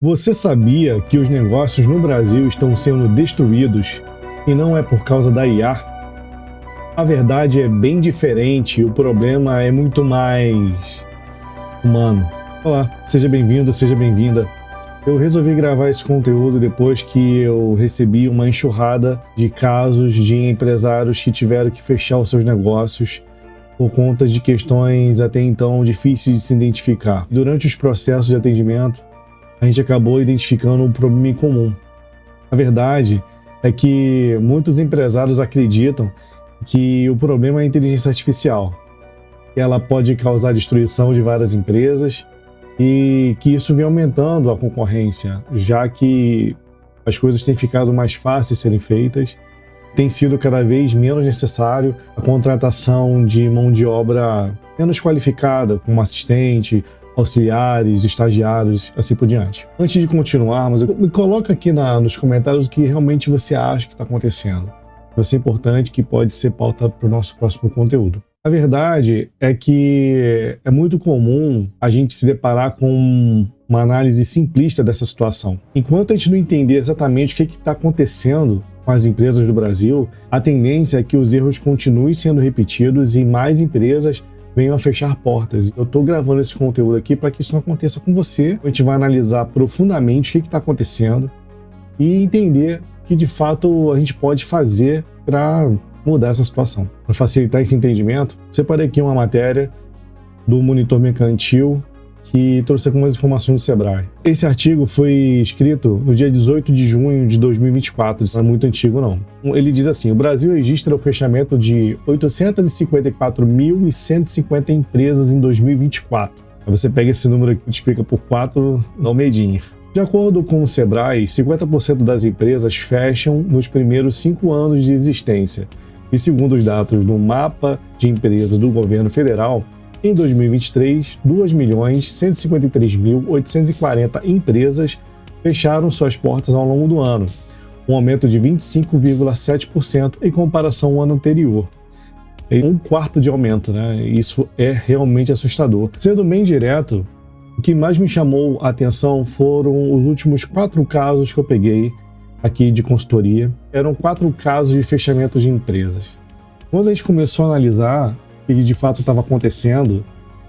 Você sabia que os negócios no Brasil estão sendo destruídos e não é por causa da IA? A verdade é bem diferente e o problema é muito mais humano. Olá, seja bem-vindo, seja bem-vinda. Eu resolvi gravar esse conteúdo depois que eu recebi uma enxurrada de casos de empresários que tiveram que fechar os seus negócios por conta de questões até então difíceis de se identificar. Durante os processos de atendimento, a gente acabou identificando um problema em comum. A verdade é que muitos empresários acreditam que o problema é a inteligência artificial, que ela pode causar destruição de várias empresas e que isso vem aumentando a concorrência, já que as coisas têm ficado mais fáceis de serem feitas, tem sido cada vez menos necessário a contratação de mão de obra menos qualificada, como assistente, auxiliares, estagiários, assim por diante. Antes de continuarmos, me coloca aqui nos comentários o que realmente você acha que está acontecendo. Isso é importante, que pode ser pauta para o nosso próximo conteúdo. A verdade é que é muito comum a gente se deparar com uma análise simplista dessa situação. Enquanto a gente não entender exatamente o que está acontecendo com as empresas do Brasil, a tendência é que os erros continuem sendo repetidos e mais empresas venham a fechar portas. Eu estou gravando esse conteúdo aqui para que isso não aconteça com você. A gente vai analisar profundamente o que está acontecendo e entender o que de fato a gente pode fazer para mudar essa situação. Para facilitar esse entendimento, separei aqui uma matéria do Monitor Mercantil que trouxe algumas informações do Sebrae. Esse artigo foi escrito no dia 18 de junho de 2024, isso não é muito antigo não. Ele diz assim: o Brasil registra o fechamento de 854.150 empresas em 2024. Aí você pega esse número aqui e multiplica por 4, dá um medinho. De acordo com o Sebrae, 50% das empresas fecham nos primeiros 5 anos de existência. E segundo os dados do Mapa de Empresas do Governo Federal, em 2023, 2.153.840 empresas fecharam suas portas ao longo do ano, um aumento de 25,7% em comparação ao ano anterior. É um quarto de aumento, né? Isso é realmente assustador. Sendo bem direto, o que mais me chamou a atenção foram os últimos 4 casos que eu peguei aqui de consultoria. Eram 4 casos de fechamento de empresas. Quando a gente começou a analisar o que de fato estava acontecendo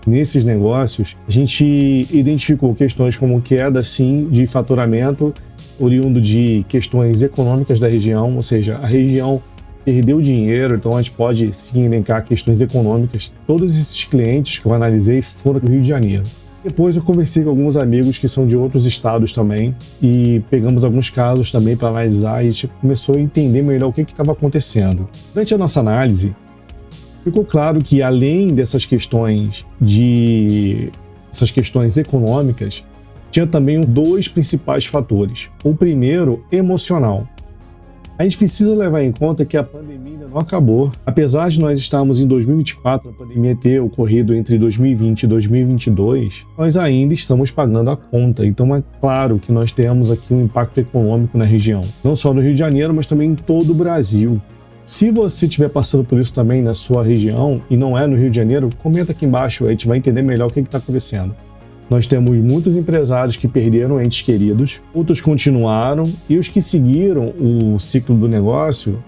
nesses negócios, a gente identificou questões como queda, sim, de faturamento, oriundo de questões econômicas da região, ou seja, a região perdeu dinheiro, então a gente pode sim elencar questões econômicas. Todos esses clientes que eu analisei foram do Rio de Janeiro. Depois eu conversei com alguns amigos que são de outros estados também e pegamos alguns casos também para analisar e a gente começou a entender melhor o que estava acontecendo. Durante a nossa análise, ficou claro que além dessas questões econômicas, tinha também 2 principais fatores. O primeiro, emocional. A gente precisa levar em conta que a pandemia ainda não acabou. Apesar de nós estarmos em 2024, a pandemia ter ocorrido entre 2020 e 2022, nós ainda estamos pagando a conta. Então é claro que nós temos aqui um impacto econômico na região. Não só no Rio de Janeiro, mas também em todo o Brasil. Se você estiver passando por isso também na sua região e não é no Rio de Janeiro, comenta aqui embaixo, a gente vai entender melhor o que está acontecendo. Nós temos muitos empresários que perderam entes queridos, outros continuaram e os que seguiram o ciclo do negócio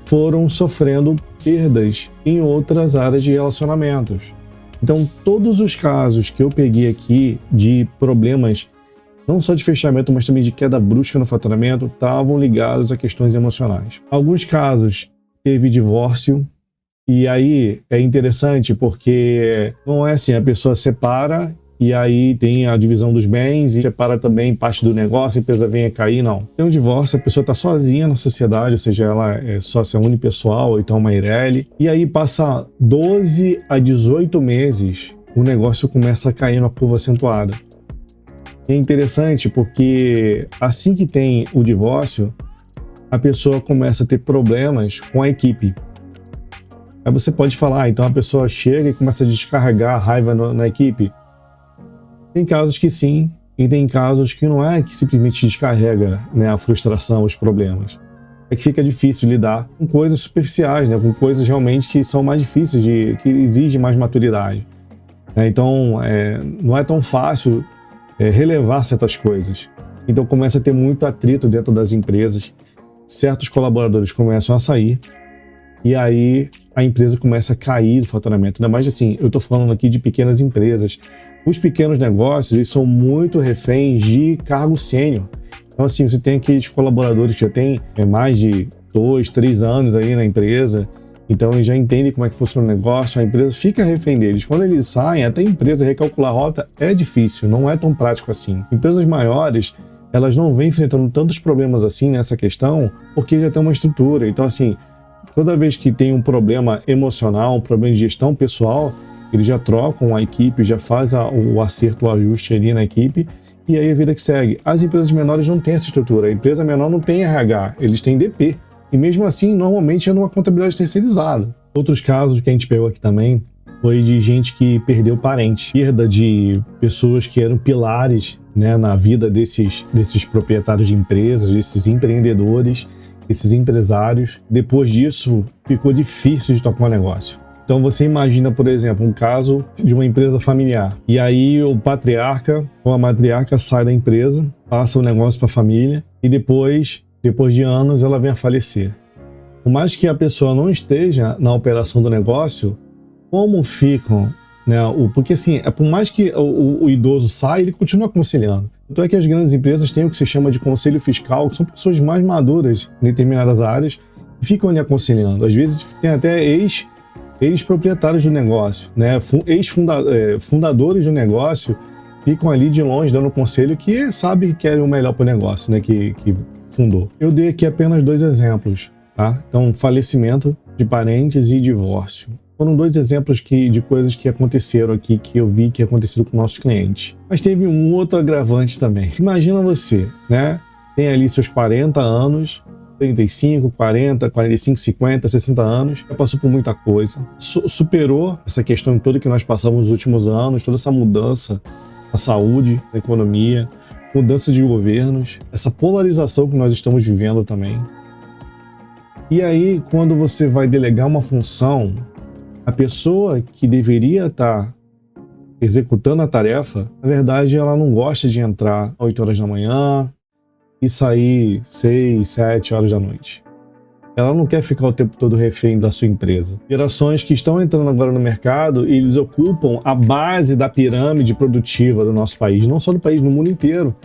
foram sofrendo perdas em outras áreas de relacionamentos. Então, todos os casos que eu peguei aqui de problemas, não só de fechamento, mas também de queda brusca no faturamento, estavam ligados a questões emocionais. Alguns casos teve divórcio, e aí é interessante porque não é assim, a pessoa separa e aí tem a divisão dos bens e separa também parte do negócio, a empresa vem a cair, não. Tem um divórcio, a pessoa está sozinha na sociedade, ou seja, ela é sócia unipessoal, ou então uma Eireli, e aí passa 12 a 18 meses, o negócio começa a cair numa curva acentuada. É interessante porque assim que tem o divórcio, a pessoa começa a ter problemas com a equipe. Aí você pode falar, então a pessoa chega e começa a descarregar a raiva na equipe. Tem casos que sim, e tem casos que não é que simplesmente descarrega, né, a frustração, os problemas. É que fica difícil lidar com coisas superficiais, né, com coisas realmente que são mais difíceis, que exigem mais maturidade. Então, não é tão fácil relevar certas coisas. Então começa a ter muito atrito dentro das empresas, certos colaboradores começam a sair, e aí a empresa começa a cair o faturamento. Ainda mais assim, eu estou falando aqui de pequenas empresas. Os pequenos negócios, eles são muito reféns de cargo sênior. Então assim, você tem aqueles colaboradores que já têm mais de 2, 3 anos aí na empresa, então eles já entendem como é que funciona o negócio, a empresa fica refém deles. Quando eles saem, até a empresa recalcular a rota é difícil, não é tão prático assim. Empresas maiores, elas não vêm enfrentando tantos problemas assim nessa questão, porque já tem uma estrutura. Então assim, toda vez que tem um problema emocional, um problema de gestão pessoal, eles já trocam a equipe, já faz o acerto, o ajuste ali na equipe, e aí a vida que segue. As empresas menores não têm essa estrutura, a empresa menor não tem RH, eles têm DP. E mesmo assim, normalmente é numa contabilidade terceirizada. Outros casos que a gente pegou aqui também foi de gente que perdeu parentes, perda de pessoas que eram pilares, né, na vida desses proprietários de empresas, desses empreendedores, esses empresários. Depois disso, ficou difícil de tocar um negócio. Então você imagina, por exemplo, um caso de uma empresa familiar. E aí o patriarca ou a matriarca sai da empresa, passa o negócio para a família e depois de anos ela vem a falecer. Por mais que a pessoa não esteja na operação do negócio, como ficam, né? Porque assim, por mais que o idoso saia, ele continua aconselhando. Então é que as grandes empresas têm o que se chama de conselho fiscal, que são pessoas mais maduras em determinadas áreas, e ficam ali aconselhando. Às vezes tem até ex-proprietários do negócio, né? Fundadores do negócio, ficam ali de longe dando conselho que sabe que querem o melhor para o negócio, né? Que fundou. Eu dei aqui apenas 2 exemplos, tá? Então, falecimento de parentes e divórcio. Foram 2 exemplos de coisas que aconteceram aqui, que eu vi que aconteceram com nossos clientes. Mas teve um outro agravante também. Imagina você, né? Tem ali seus 40 anos, 35, 40, 45, 50, 60 anos, já passou por muita coisa, superou essa questão toda que nós passamos nos últimos anos, toda essa mudança na saúde, na economia, mudança de governos, essa polarização que nós estamos vivendo também. E aí, quando você vai delegar uma função, a pessoa que deveria estar executando a tarefa, na verdade, ela não gosta de entrar às 8 horas da manhã e sair 6, 7 horas da noite. Ela não quer ficar o tempo todo refém da sua empresa. Gerações que estão entrando agora no mercado, eles ocupam a base da pirâmide produtiva do nosso país, não só do país, no mundo inteiro.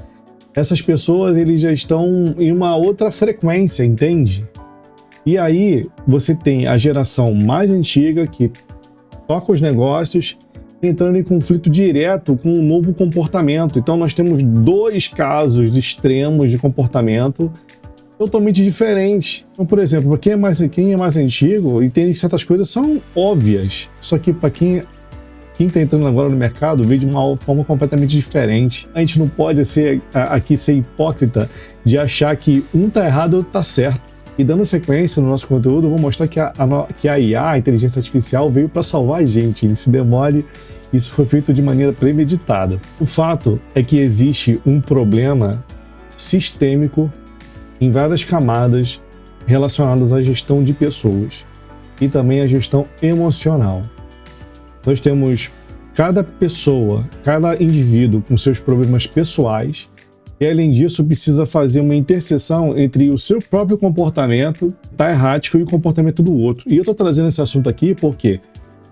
Essas pessoas, eles já estão em uma outra frequência, entende? E aí, você tem a geração mais antiga, que toca os negócios, entrando em conflito direto com um novo comportamento. Então, nós temos 2 casos extremos de comportamento totalmente diferentes. Então, por exemplo, quem é mais antigo entende que certas coisas são óbvias. Só que para quem está entrando agora no mercado, vê de uma forma completamente diferente. A gente não pode ser hipócrita de achar que um está errado e outro está certo. E dando sequência no nosso conteúdo, eu vou mostrar que a IA, a inteligência artificial, veio para salvar a gente. E se demore, isso foi feito de maneira premeditada. O fato é que existe um problema sistêmico em várias camadas relacionadas à gestão de pessoas e também à gestão emocional. Nós temos cada pessoa, cada indivíduo com seus problemas pessoais e, além disso, precisa fazer uma interseção entre o seu próprio comportamento, tá errático, e o comportamento do outro. E eu estou trazendo esse assunto aqui porque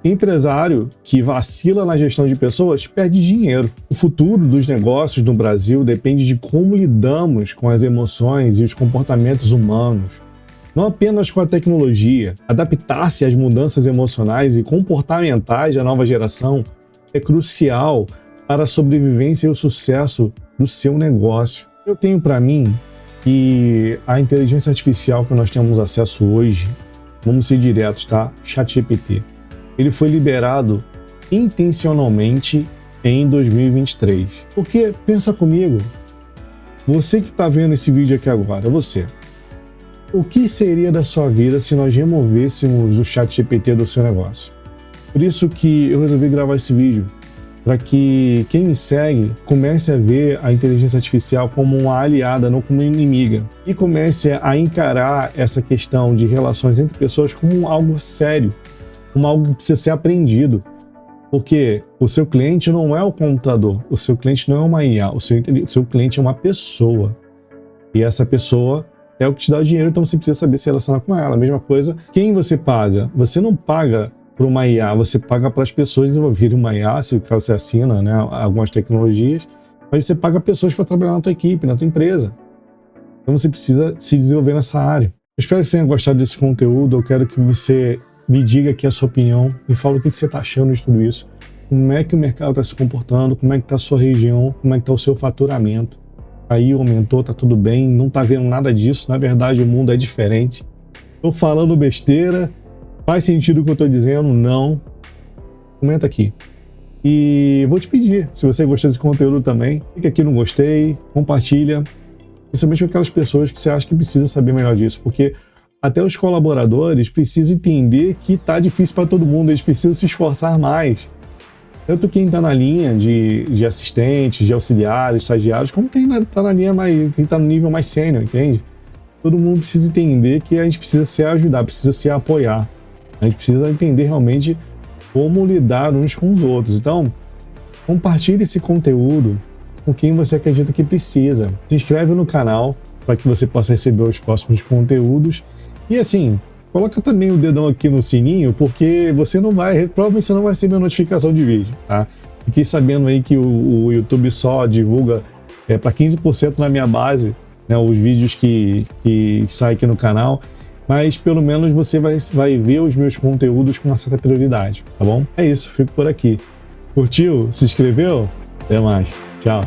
empresário que vacila na gestão de pessoas perde dinheiro. O futuro dos negócios no Brasil depende de como lidamos com as emoções e os comportamentos humanos. Não apenas com a tecnologia. Adaptar-se às mudanças emocionais e comportamentais da nova geração é crucial para a sobrevivência e o sucesso do seu negócio. Eu tenho para mim que a inteligência artificial que nós temos acesso hoje, vamos ser diretos, tá? ChatGPT. Ele foi liberado intencionalmente em 2023. Porque, pensa comigo, você que está vendo esse vídeo aqui agora, você, o que seria da sua vida se nós removêssemos o ChatGPT do seu negócio? Por isso que eu resolvi gravar esse vídeo, para que quem me segue comece a ver a inteligência artificial como uma aliada, não como uma inimiga, e comece a encarar essa questão de relações entre pessoas como algo sério, como algo que precisa ser aprendido, Porque o seu cliente não é o computador, o seu cliente não é uma IA, o seu cliente é uma pessoa. E essa pessoa é o que te dá o dinheiro, então você precisa saber se relacionar com ela. A mesma coisa, quem você paga? Você não paga para uma IA, você paga para as pessoas desenvolverem uma IA, se você assina, né, algumas tecnologias, mas você paga pessoas para trabalhar na tua equipe, na tua empresa. Então você precisa se desenvolver nessa área. Eu espero que você tenha gostado desse conteúdo, eu quero que você me diga aqui a sua opinião, me fala o que você está achando de tudo isso, como é que o mercado está se comportando, como é que está a sua região, como é que está o seu faturamento. Aí aumentou, tá tudo bem, não tá vendo nada disso, na verdade o mundo é diferente. Tô falando besteira, faz sentido o que eu tô dizendo? Não. Comenta aqui. E vou te pedir, se você gostou desse conteúdo também, clica aqui no gostei, compartilha, principalmente com aquelas pessoas que você acha que precisa saber melhor disso, porque até os colaboradores precisam entender que tá difícil para todo mundo, eles precisam se esforçar mais. Tanto quem está na linha de assistentes, de auxiliares, estagiários, como quem está na linha quem está no nível mais sênior, entende? Todo mundo precisa entender que a gente precisa se ajudar, precisa se apoiar. A gente precisa entender realmente como lidar uns com os outros. Então, compartilhe esse conteúdo com quem você acredita que precisa. Se inscreve no canal para que você possa receber os próximos conteúdos. E assim, coloca também o dedão aqui no sininho, porque provavelmente você não vai receber notificação de vídeo, tá? Fiquei sabendo aí que o YouTube só divulga para 15% na minha base, né, os vídeos que saem aqui no canal, mas pelo menos você vai ver os meus conteúdos com uma certa prioridade, tá bom? É isso, fico por aqui. Curtiu? Se inscreveu? Até mais. Tchau.